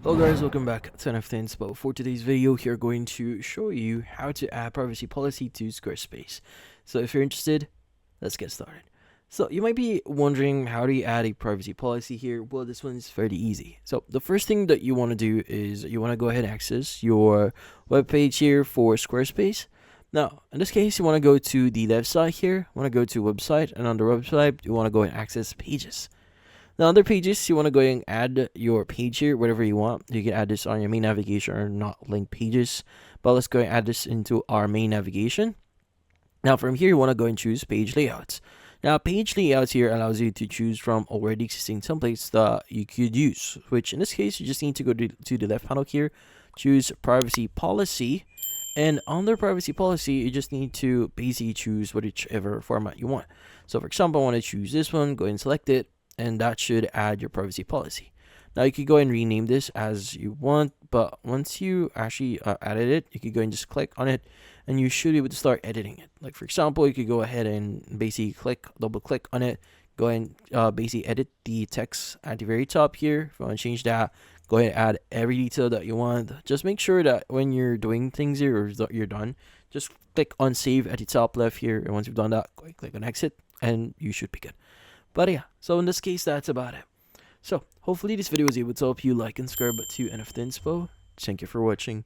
Hello guys, welcome back to NFT Inspo. For today's video, here going to show you how to add privacy policy to Squarespace. So if you're interested, let's get started. So you might be wondering, how do you add a privacy policy here? Well, this one is fairly easy. So the first thing that you want to do is you want to go ahead and access your web page here for Squarespace. Now, in this case, you want to go to the left side here, want to go to website, and on the website, you want to go and access pages. Now, under pages, you want to go and add your page here, whatever you want. You can add this on your main navigation or not link pages. But let's go and add this into our main navigation. Now, from here, you want to go and choose page layouts. Now, page layouts here allows you to choose from already existing templates that you could use, which in this case, you just need to go to the left panel here, choose privacy policy. And under privacy policy, you just need to basically choose whichever format you want. So, for example, I want to choose this one, go and select it. And that should add your privacy policy. Now you could go and rename this as you want, but once you actually added it, you could go and just click on it and you should be able to start editing it. Like for example, you could go ahead and basically double click on it, go and basically edit the text at the very top here. If you want to change that, go ahead and add every detail that you want. Just make sure that when you're doing things here or you're done, just click on save at the top left here. And once you've done that, go ahead, click on exit and you should be good. But yeah, so in this case, that's about it. So hopefully this video was able to help you like and subscribe to NFT Inspo. Thank you for watching.